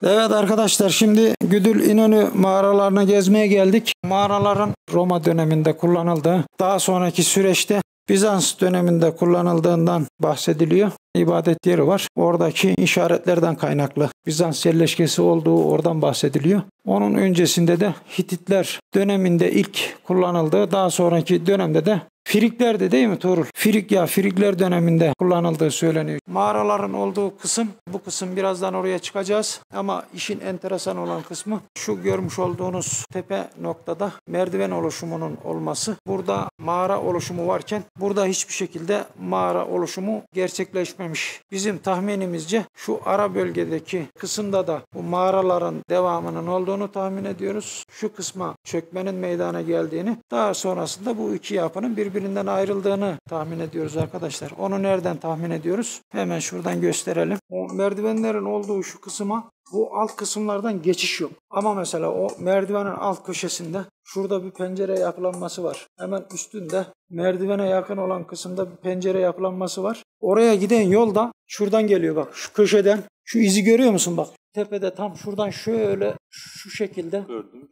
Evet arkadaşlar, şimdi Güdül İnönü mağaralarına gezmeye geldik. Mağaraların Roma döneminde kullanıldığı, daha sonraki süreçte Bizans döneminde kullanıldığından bahsediliyor. İbadet yeri var. Oradaki işaretlerden kaynaklı Bizans yerleşkesi olduğu oradan bahsediliyor. Onun öncesinde de Hititler döneminde ilk kullanıldığı, daha sonraki dönemde de Frikler'de değil mi Tuğrul? Frikler döneminde kullanıldığı söyleniyor. Mağaraların olduğu kısım, bu kısım, birazdan oraya çıkacağız. Ama işin enteresan olan kısmı şu görmüş olduğunuz tepe noktada merdiven oluşumunun olması. Burada mağara oluşumu varken burada hiçbir şekilde mağara oluşumu gerçekleşmemiş. Bizim tahminimizce şu ara bölgedeki kısımda da bu mağaraların devamının olduğunu tahmin ediyoruz. Şu kısma çökmenin meydana geldiğini, daha sonrasında bu iki yapının birbirinden ayrıldığını tahmin ediyoruz arkadaşlar. Onu nereden tahmin ediyoruz? Hemen şuradan gösterelim. O merdivenlerin olduğu şu kısma bu alt kısımlardan geçiş yok. Ama mesela o merdivenin alt köşesinde şurada bir pencere yapılanması var. Hemen üstünde merdivene yakın olan kısımda bir pencere yapılanması var. Oraya giden yol da şuradan geliyor bak. Şu köşeden. Şu izi görüyor musun bak? Tepede tam şuradan şöyle şu şekilde gördüm.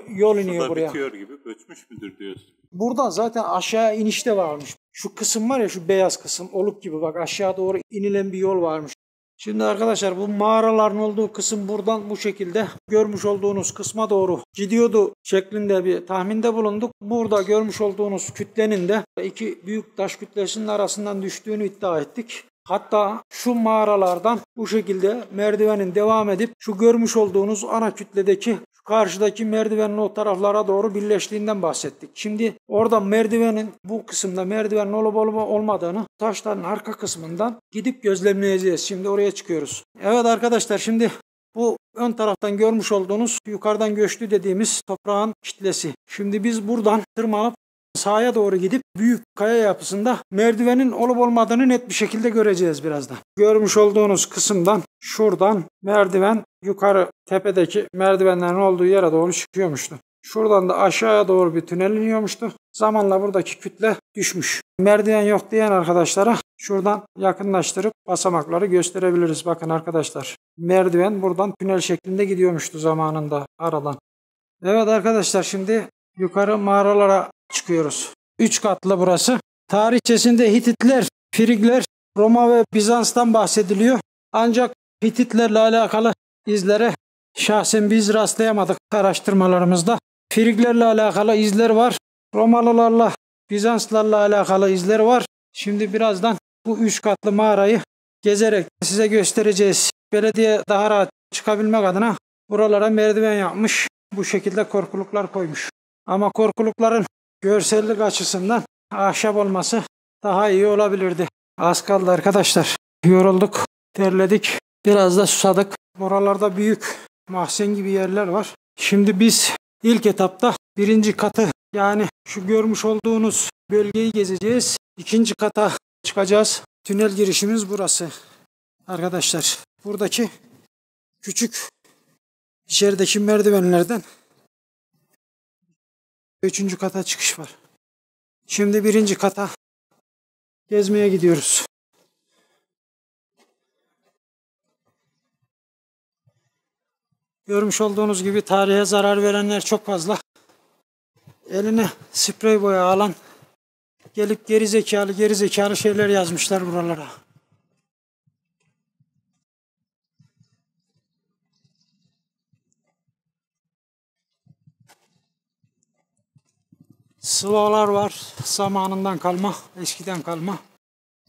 yol iniyor buraya. Bitiyor gibi göçmüş müdür diyorsun? Buradan zaten aşağı inişte varmış. Şu kısım var ya, şu beyaz kısım oluk gibi bak, aşağı doğru inilen bir yol varmış. Şimdi arkadaşlar, bu mağaraların olduğu kısım buradan bu şekilde görmüş olduğunuz kısma doğru gidiyordu şeklinde bir tahminde bulunduk. Burada görmüş olduğunuz kütlenin de iki büyük taş kütlesinin arasından düştüğünü iddia ettik. Hatta şu mağaralardan bu şekilde merdivenin devam edip şu görmüş olduğunuz ana kütledeki şu karşıdaki merdivenin o taraflara doğru birleştiğinden bahsettik. Şimdi orada merdivenin bu kısımda merdivenin olup olmadığını taşların arka kısmından gidip gözlemleyeceğiz. Şimdi oraya çıkıyoruz. Evet arkadaşlar, şimdi bu ön taraftan görmüş olduğunuz yukarıdan göçtü dediğimiz toprağın kitlesi. Şimdi biz buradan tırmanıp sağa doğru gidip büyük kaya yapısında merdivenin olup olmadığını net bir şekilde göreceğiz birazdan. Görmüş olduğunuz kısımdan şuradan merdiven yukarı tepedeki merdivenlerin olduğu yere doğru çıkıyormuştu. Şuradan da aşağıya doğru bir tünel iniyormuştu. Zamanla buradaki kütle düşmüş. Merdiven yok diyen arkadaşlara şuradan yakınlaştırıp basamakları gösterebiliriz. Bakın arkadaşlar, merdiven buradan tünel şeklinde gidiyormuştu zamanında aradan. Evet arkadaşlar, şimdi yukarı mağaralara çıkıyoruz. 3 katlı burası. Tarihçesinde Hititler, Frigler, Roma ve Bizans'tan bahsediliyor. Ancak Hititlerle alakalı izlere şahsen biz rastlayamadık araştırmalarımızda. Friglerle alakalı izler var. Romalılarla, Bizanslarla alakalı izler var. Şimdi birazdan bu 3 katlı mağarayı gezerek size göstereceğiz. Belediye daha rahat çıkabilmek adına buralara merdiven yapmış. Bu şekilde korkuluklar koymuş. Ama korkulukların görsellik açısından ahşap olması daha iyi olabilirdi. Az kaldı arkadaşlar. Yorulduk, terledik, biraz da susadık. Buralarda büyük mahzen gibi yerler var. Şimdi biz ilk etapta birinci katı, yani şu görmüş olduğunuz bölgeyi gezeceğiz. İkinci kata çıkacağız. Tünel girişimiz burası. Arkadaşlar, buradaki küçük içerideki merdivenlerden 3. kata çıkış var. Şimdi 1. kata gezmeye gidiyoruz. Görmüş olduğunuz gibi tarihe zarar verenler çok fazla. Eline sprey boya alan gelip geri zekalı şeyler yazmışlar buralara. Sıvalar var. Zamanından kalma, eskiden kalma.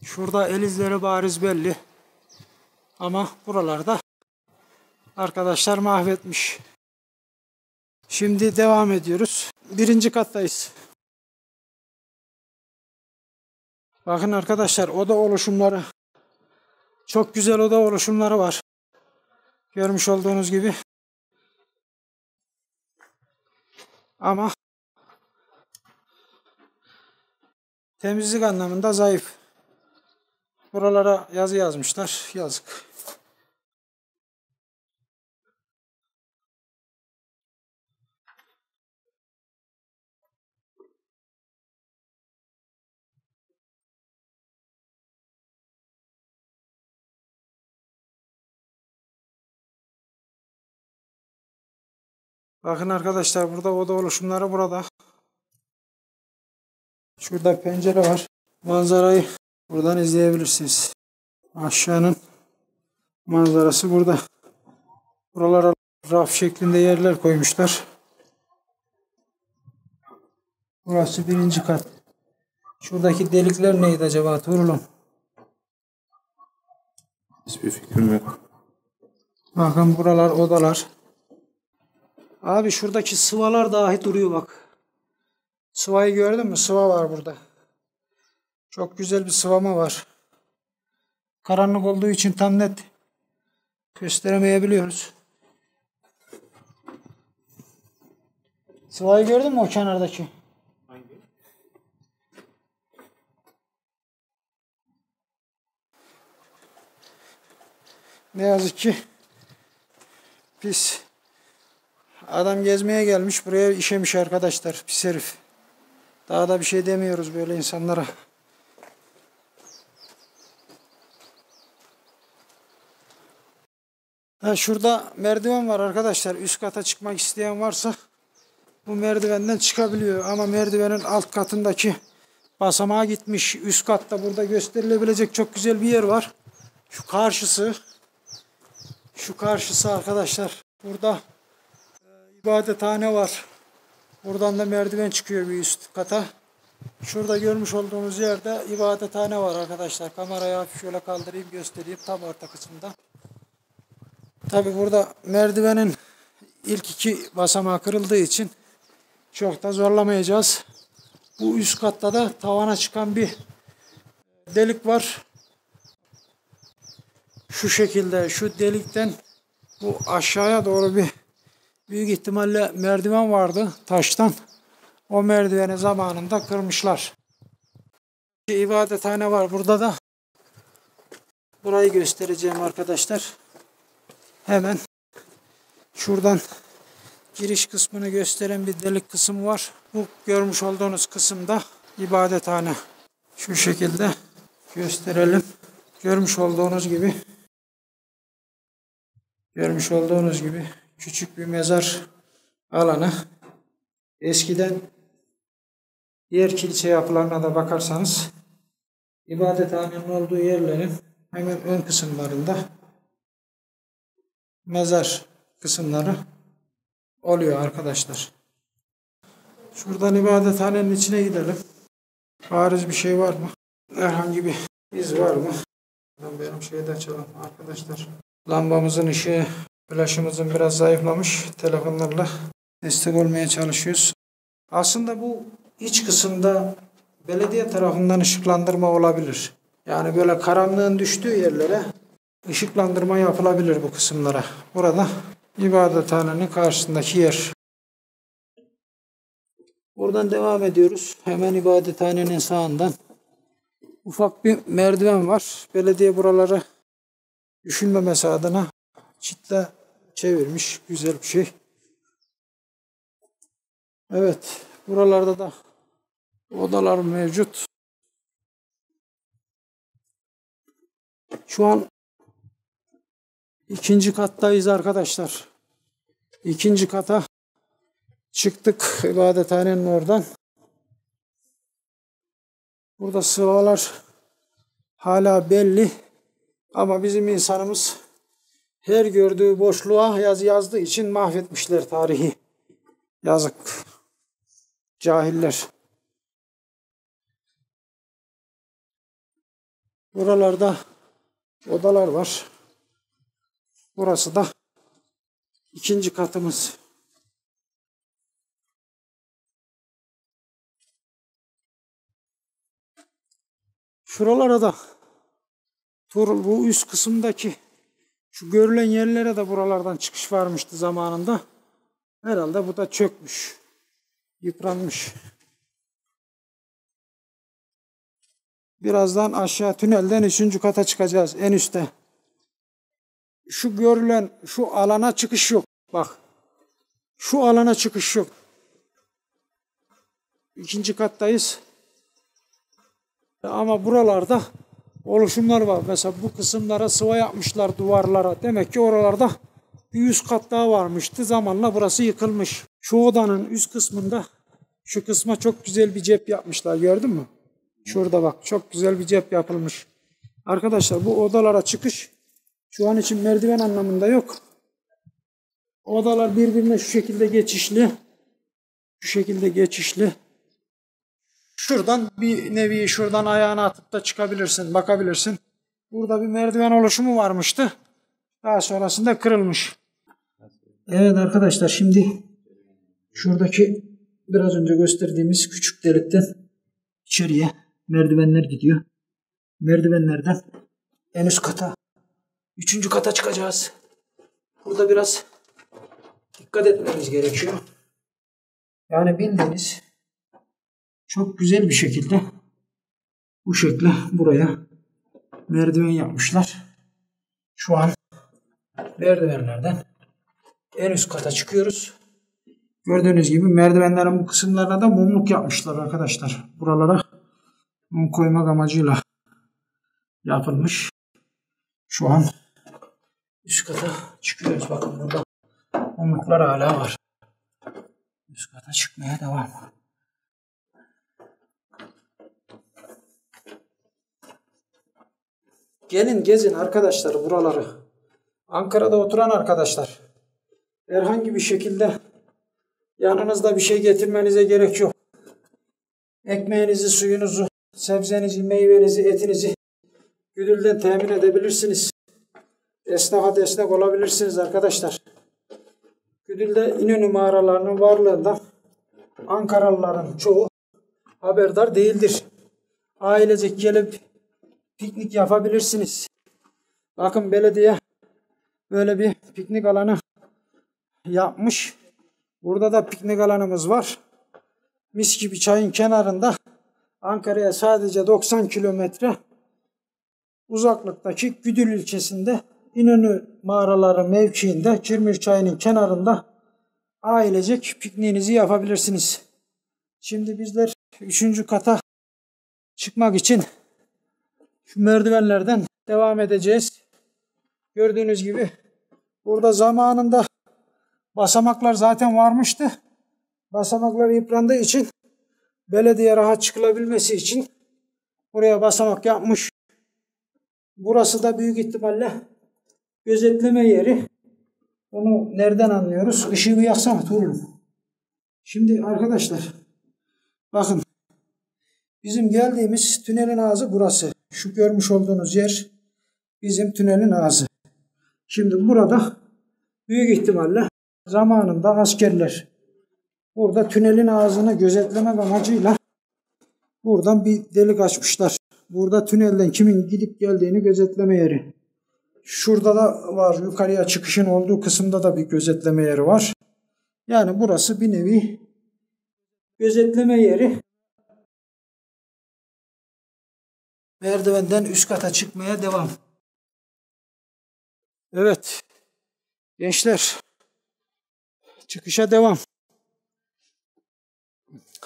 Şurada el izleri bariz belli. Ama buralarda arkadaşlar mahvetmiş. Şimdi devam ediyoruz. 1. kattayız. Bakın arkadaşlar, oda oluşumları. Çok güzel oda oluşumları var. Görmüş olduğunuz gibi. Ama temizlik anlamında zayıf. Buralara yazı yazmışlar. Yazık. Bakın arkadaşlar, burada oda oluşumları burada. Şurada pencere var. Manzarayı buradan izleyebilirsiniz. Aşağının manzarası burada. Buralara raf şeklinde yerler koymuşlar. Burası 1. kat. Şuradaki delikler neydi acaba Tuğrul'um? Hiçbir fikrim yok. Bakın buralar odalar. Abi şuradaki sıvalar dahi duruyor bak. Sıvayı gördün mü? Sıva var burada. Çok güzel bir sıvama var. Karanlık olduğu için tam net gösteremeyebiliyoruz. Sıvayı gördün mü o kenardaki? Hangi? Ne yazık ki pis. Adam gezmeye gelmiş, buraya işemiş arkadaşlar. Pis herif. Daha da bir şey demiyoruz böyle insanlara. Şurada merdiven var arkadaşlar. Üst kata çıkmak isteyen varsa bu merdivenden çıkabiliyor. Ama merdivenin alt katındaki basamağa gitmiş. Üst katta burada gösterilebilecek çok güzel bir yer var. Şu karşısı. Şu karşısı arkadaşlar. Burada ibadethane var. Buradan da merdiven çıkıyor bir üst kata. Şurada görmüş olduğumuz yerde ibadethane var arkadaşlar. Kamerayı hafif şöyle kaldırayım göstereyim tam orta kısımda. Tabi burada merdivenin ilk 2 basamağı kırıldığı için çok da zorlamayacağız. Bu üst katta da tavana çıkan bir delik var. Şu şekilde şu delikten bu aşağıya doğru bir büyük ihtimalle merdiven vardı taştan. O merdiveni zamanında kırmışlar. Bir ibadethane var burada da. Burayı göstereceğim arkadaşlar. Hemen şuradan giriş kısmını gösteren bir delik kısım var. Bu görmüş olduğunuz kısımda ibadethane. Şu şekilde gösterelim. Görmüş olduğunuz gibi küçük bir mezar alanı. Eskiden diğer kilise yapılarına da bakarsanız ibadethanenin olduğu yerlerin hemen ön kısımlarında mezar kısımları oluyor arkadaşlar. Şuradan ibadethanenin içine gidelim. Bariz bir şey var mı? Herhangi bir iz var mı? Benim şeyi de açalım arkadaşlar. Lambamızın ışığı, flaşımızın biraz zayıflamış. Telefonlarla destek olmaya çalışıyoruz. Aslında bu iç kısımda belediye tarafından ışıklandırma olabilir. Yani böyle karanlığın düştüğü yerlere ışıklandırma yapılabilir bu kısımlara. Burada ibadethanenin karşısındaki yer. Buradan devam ediyoruz. Hemen ibadethanenin sağından ufak bir merdiven var. Belediye buraları düşünmemesi adına çitle çevirmiş. Güzel bir şey. Evet. Buralarda da odalar mevcut. Şu an 2. kattayız arkadaşlar. 2. kata çıktık ibadethanenin oradan. Burada sıvalar hala belli. Ama bizim insanımız her gördüğü boşluğa yazdığı için mahvetmişler tarihi. Yazık. Cahiller. Buralarda odalar var. Burası da 2. katımız. Şuralara da bu üst kısımdaki şu görülen yerlere de buralardan çıkış varmıştı zamanında. Herhalde bu da çökmüş. Yıpranmış. Birazdan aşağı tünelden 3. kata çıkacağız en üstte. Şu görülen şu alana çıkış yok. Bak. Şu alana çıkış yok. 2. kattayız. Ama buralarda oluşumlar var. Mesela bu kısımlara sıva yapmışlar duvarlara. Demek ki oralarda bir üst kat daha varmıştı. Zamanla burası yıkılmış. Şu odanın üst kısmında şu kısma çok güzel bir cep yapmışlar. Gördün mü? Şurada bak çok güzel bir cep yapılmış. Arkadaşlar bu odalara çıkış şu an için merdiven anlamında yok. Odalar birbirine şu şekilde geçişli. Şu şekilde geçişli. Şuradan bir nevi şuradan ayağını atıp da çıkabilirsin, bakabilirsin. Burada bir merdiven oluşumu varmıştı. Daha sonrasında kırılmış. Evet arkadaşlar şimdi şuradaki biraz önce gösterdiğimiz küçük delikten içeriye merdivenler gidiyor. Merdivenlerden en üst kata, 3. kata çıkacağız. Burada biraz dikkat etmemiz gerekiyor. Yani bildiğiniz çok güzel bir şekilde bu şekilde buraya merdiven yapmışlar. Şu an merdivenlerden en üst kata çıkıyoruz. Gördüğünüz gibi merdivenlerin bu kısımlarına da mumluk yapmışlar arkadaşlar. Buralara mum koymak amacıyla yapılmış. Şu an üst kata çıkıyoruz. Bakın burada mumluklar hala var. Üst kata çıkmaya devam. Gelin gezin arkadaşlar buraları. Ankara'da oturan arkadaşlar. Herhangi bir şekilde yanınızda bir şey getirmenize gerek yok. Ekmeğinizi, suyunuzu, sebzenizi, meyvenizi, etinizi Güdül'den temin edebilirsiniz. Esnafa destek olabilirsiniz arkadaşlar. Güdül'de İnönü mağaralarının varlığından Ankaralıların çoğu haberdar değildir. Ailecek gelip piknik yapabilirsiniz. Bakın belediye böyle bir piknik alanı yapmış. Burada da piknik alanımız var. Mis gibi çayın kenarında Ankara'ya sadece 90 kilometre uzaklıktaki Güdül ilçesinde İnönü mağaraları mevkiinde Kirmir Çayı'nın kenarında ailecek pikniğinizi yapabilirsiniz. Şimdi bizler 3. kata çıkmak için şu merdivenlerden devam edeceğiz. Gördüğünüz gibi burada zamanında basamaklar zaten varmıştı. Basamaklar yıprandığı için belediye rahat çıkılabilmesi için buraya basamak yapmış. Burası da büyük ihtimalle gözetleme yeri. Onu nereden anlıyoruz? Işığı bir yaksana Tuğrul. Şimdi arkadaşlar bakın bizim geldiğimiz tünelin ağzı burası. Şu görmüş olduğunuz yer bizim tünelin ağzı. Şimdi burada büyük ihtimalle zamanında askerler burada tünelin ağzını gözetlemek amacıyla buradan bir delik açmışlar. Burada tünelden kimin gidip geldiğini gözetleme yeri. Şurada da var, yukarıya çıkışın olduğu kısımda da bir gözetleme yeri var. Yani burası bir nevi gözetleme yeri. Merdivenden üst kata çıkmaya devam. Evet. Gençler. Çıkışa devam.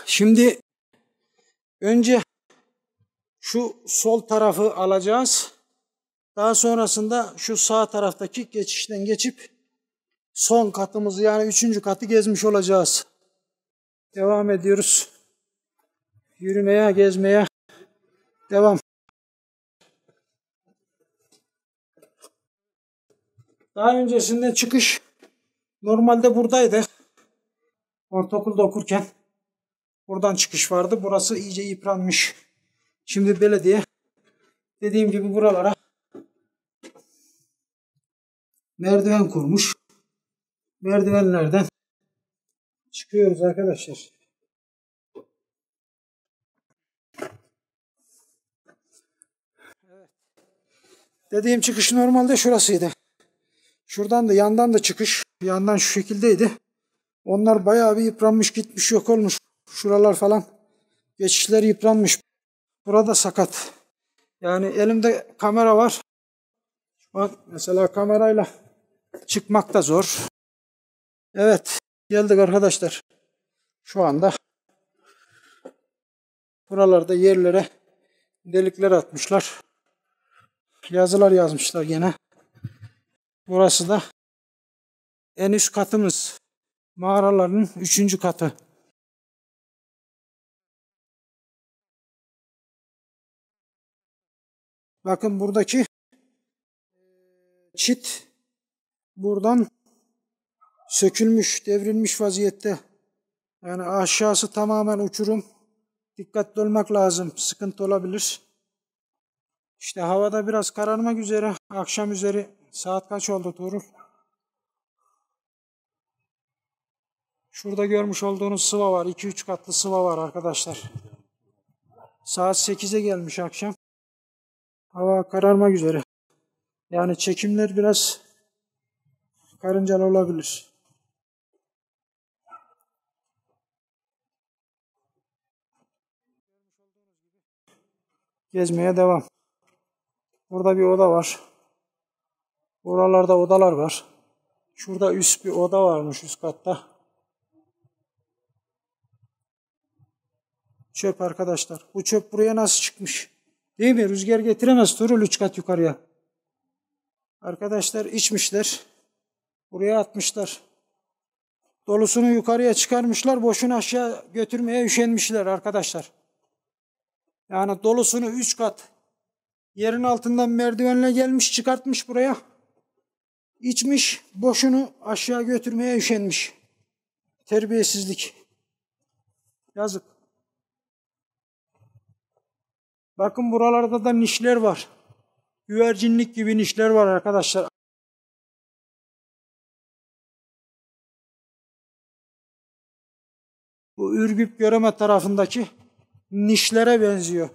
Şimdi önce şu sol tarafı alacağız. Daha sonrasında şu sağ taraftaki geçişten geçip son katımızı yani 3. katı gezmiş olacağız. Devam ediyoruz. Yürümeye, gezmeye devam. Daha öncesinde çıkış normalde buradaydı. Ortaokulda okurken buradan çıkış vardı. Burası iyice yıpranmış. Şimdi belediye dediğim gibi buralara merdiven kurmuş. Merdivenlerden çıkıyoruz arkadaşlar. Evet. Dediğim çıkış normalde şurasıydı. Şuradan da yandan da çıkış. Yandan şu şekildeydi. Onlar bayağı bir yıpranmış, gitmiş, yok olmuş. Şuralar falan geçişler yıpranmış. Burada sakat. Yani elimde kamera var. Bak mesela kamerayla çıkmak da zor. Evet, geldik arkadaşlar. Şu anda buralarda yerlere delikler atmışlar. Yazılar yazmışlar gene. Burası da en üst katımız. Mağaraların 3. katı. Bakın buradaki çit buradan sökülmüş, devrilmiş vaziyette. Yani aşağısı tamamen uçurum. Dikkatli olmak lazım. Sıkıntı olabilir. İşte havada biraz kararmak üzere. Akşam üzeri saat kaç oldu Tuğrul? Şurada görmüş olduğunuz sıva var. 2-3 katlı sıva var arkadaşlar. Saat 8'e gelmiş akşam. Hava kararmak üzere. Yani çekimler biraz karıncalı olabilir. Gezmeye devam. Burada bir oda var. Buralarda odalar var. Şurada üst bir oda varmış üst katta. Çöp arkadaşlar. Bu çöp buraya nasıl çıkmış? Değil mi? Rüzgar getiremez Tuğrul 3 kat yukarıya. Arkadaşlar içmişler. Buraya atmışlar. Dolusunu yukarıya çıkarmışlar. Boşuna aşağı götürmeye üşenmişler arkadaşlar. Yani dolusunu 3 kat yerin altından merdivenle gelmiş çıkartmış buraya. İçmiş. Boşunu aşağı götürmeye üşenmiş. Terbiyesizlik. Yazık. Bakın buralarda da nişler var. Güvercinlik gibi nişler var arkadaşlar. Bu Ürgüp Göreme tarafındaki nişlere benziyor.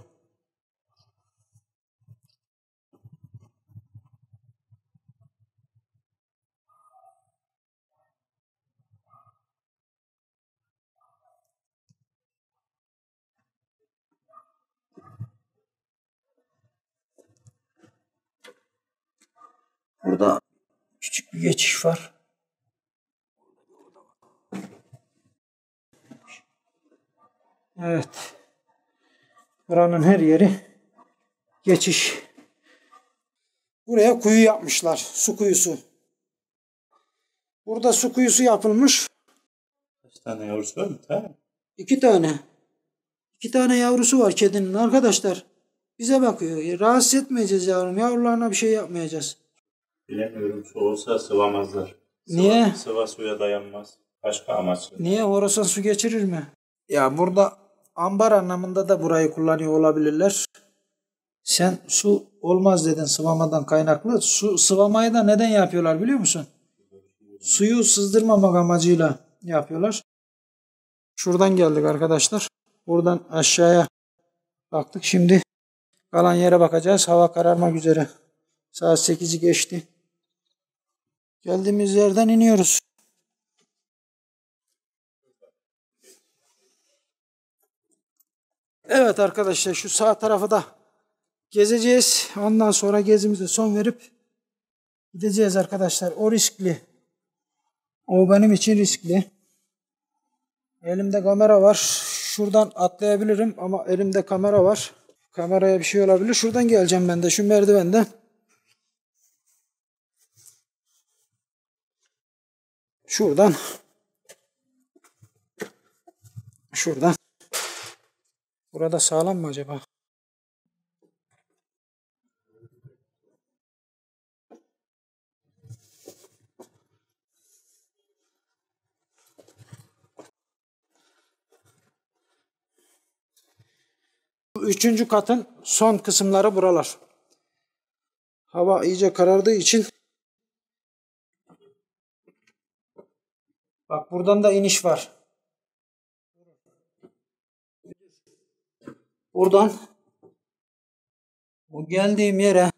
Burada küçük bir geçiş var. Evet. Buranın her yeri geçiş. Buraya kuyu yapmışlar. Su kuyusu. Burada su kuyusu yapılmış. Kaç tane yavrusu var mı? Tamam. 2 tane. 2 tane yavrusu var kedinin arkadaşlar. Bize bakıyor. Rahatsız etmeyeceğiz yavrum. Yavrularına bir şey yapmayacağız. Bilemiyorum. Su olsa sıvamazlar. Niye? Sıva suya dayanmaz. Başka amaçlı. Niye? Orasan su geçirir mi? Ya burada ambar anlamında da burayı kullanıyor olabilirler. Sen su olmaz dedin sıvamadan kaynaklı. Su sıvamayı da neden yapıyorlar biliyor musun? Suyu sızdırmamak amacıyla yapıyorlar. Şuradan geldik arkadaşlar. Buradan aşağıya baktık. Şimdi kalan yere bakacağız. Hava kararmak üzere. Saat 8'i geçti. Geldiğimiz yerden iniyoruz. Evet arkadaşlar şu sağ tarafı da gezeceğiz. Ondan sonra gezimize son verip gideceğiz arkadaşlar. O riskli. O benim için riskli. Elimde kamera var. Şuradan atlayabilirim ama elimde kamera var. Kameraya bir şey olabilir. Şuradan geleceğim ben de şu merdivenden. Şuradan. Şuradan. Burada sağlam mı acaba? Bu 3. katın son kısımları buralar. Hava iyice karardığı için bak buradan da iniş var. Buradan o geldiğim yere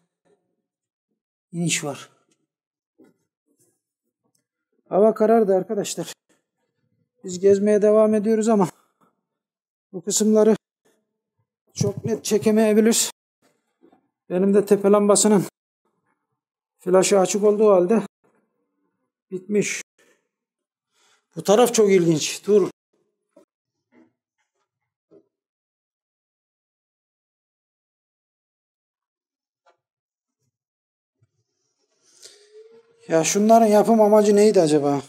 iniş var. Hava karardı arkadaşlar. Biz gezmeye devam ediyoruz ama bu kısımları çok net çekemeyebilir. Benim de tepe lambasının flaşı açık olduğu halde bitmiş. Bu taraf çok ilginç. Dur. Ya şunların yapım amacı neydi acaba?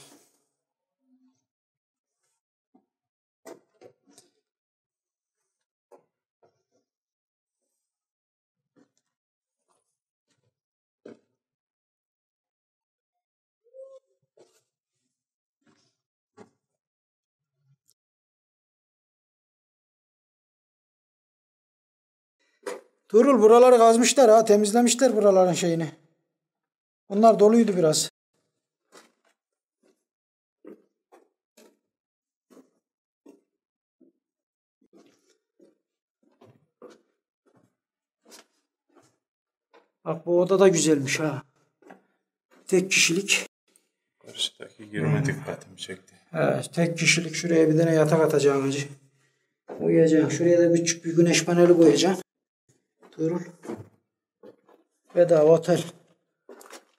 Tuğrul buraları kazmışlar ha. Temizlemişler buraların şeyini. Onlar doluydu biraz. Bak bu oda da güzelmiş ha. Tek kişilik. Karşıdaki girme dikkatimi çekti. Evet, tek kişilik. Şuraya bir tane yatak atacağım hacı. Uyuyacağım. Şuraya da küçük bir güneş paneli koyacağım. Tuğrul. Bedava otel.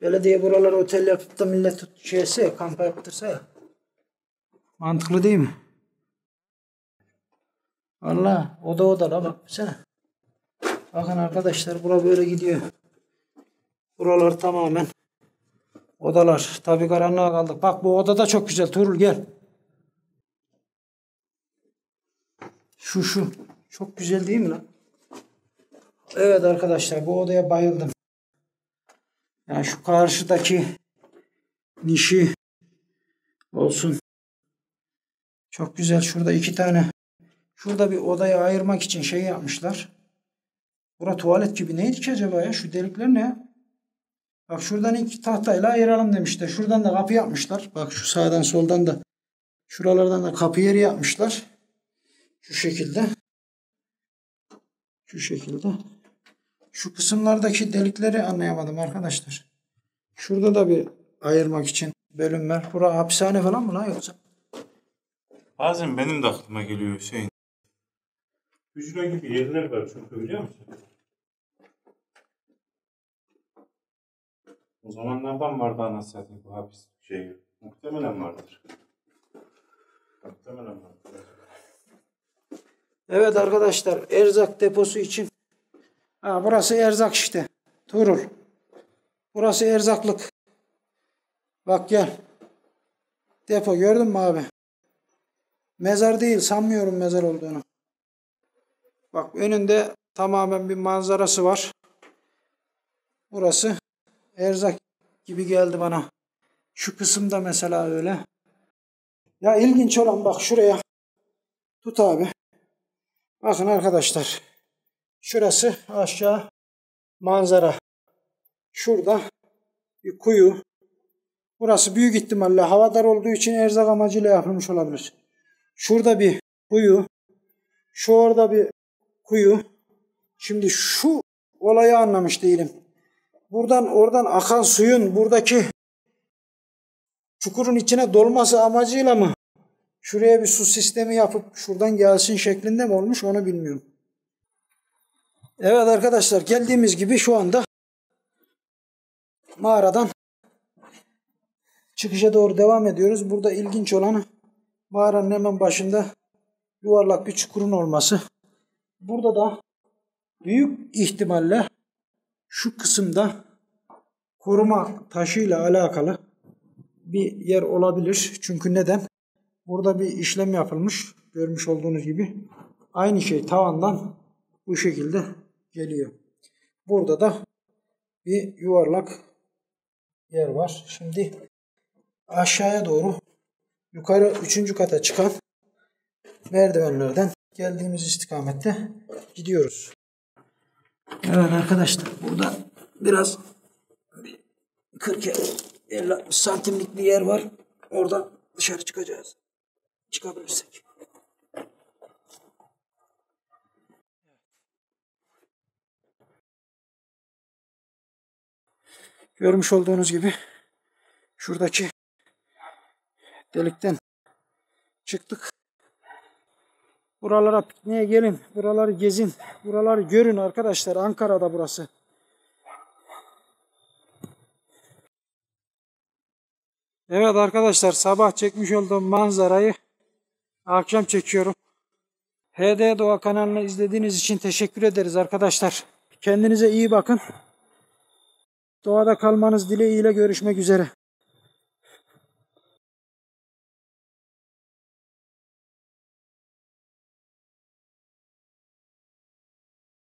Belediye buraları otel yapıp da millet şeyse, kampa yaptırsa ya. Mantıklı değil mi? Valla oda la bak bize. Bakın arkadaşlar bura böyle gidiyor. Buralar tamamen odalar. Tabi karanlığa kaldık. Bak bu oda da çok güzel. Tuğrul gel. Şu. Çok güzel değil mi lan? Evet arkadaşlar bu odaya bayıldım. Yani şu karşıdaki nişi olsun. Çok güzel. Şurada 2 tane. Şurada bir odayı ayırmak için şey yapmışlar. Bura tuvalet gibi. Neydi ki acaba ya? Şu delikler ne ya? Bak şuradan 2 tahtayla ayıralım demişler. Şuradan da kapı yapmışlar. Bak şu sağdan soldan da. Şuralardan da kapı yeri yapmışlar. Şu şekilde. Şu şekilde. Şu kısımlardaki delikleri anlayamadım arkadaşlar. Şurada da bir ayırmak için bölüm var. Bura hapishane falan mı lan yoksa? Bazen benim de aklıma geliyor Hüseyin. Hücre gibi yerler var çünkü biliyor musun? O zamanlardan vardı anasını satayım bu hapis şeyi. Muhtemelen vardır. Muhtemelen vardır. Evet arkadaşlar erzak deposu için. Ha, burası erzak işte. Tuğrul. Burası erzaklık. Bak gel. Depo gördün mü abi? Mezar değil sanmıyorum mezar olduğunu. Bak önünde tamamen bir manzarası var. Burası erzak gibi geldi bana. Şu kısımda mesela öyle. Ya ilginç olan bak şuraya. Tut abi. Bakın arkadaşlar. Şurası aşağı manzara. Şurada bir kuyu. Burası büyük ihtimalle havadar olduğu için erzak amacıyla yapılmış olabilir. Şurada bir kuyu. Şu orada bir kuyu. Şimdi şu olayı anlamış değilim. Oradan akan suyun buradaki çukurun içine dolması amacıyla mı? Şuraya bir su sistemi yapıp şuradan gelsin şeklinde mi olmuş onu bilmiyorum. Evet arkadaşlar geldiğimiz gibi şu anda mağaradan çıkışa doğru devam ediyoruz. Burada ilginç olan mağaranın hemen başında yuvarlak bir çukurun olması. Burada da büyük ihtimalle şu kısımda koruma taşıyla alakalı bir yer olabilir. Çünkü neden? Burada bir işlem yapılmış. Görmüş olduğunuz gibi. Aynı şey tavandan bu şekilde geliyor. Burada da bir yuvarlak yer var. Şimdi aşağıya doğru yukarı 3. kata çıkan merdivenlerden geldiğimiz istikamette gidiyoruz. Evet arkadaşlar burada biraz 40-50 santimlik bir yer var. Oradan dışarı çıkacağız. Çıkabilirsek. Görmüş olduğunuz gibi şuradaki delikten çıktık. Buralara pikniğe gelin. Buraları gezin. Buraları görün arkadaşlar. Ankara'da burası. Evet arkadaşlar sabah çekmiş olduğum manzarayı akşam çekiyorum. HD Doğa kanalını izlediğiniz için teşekkür ederiz arkadaşlar. Kendinize iyi bakın. Doğada kalmanız dileğiyle görüşmek üzere.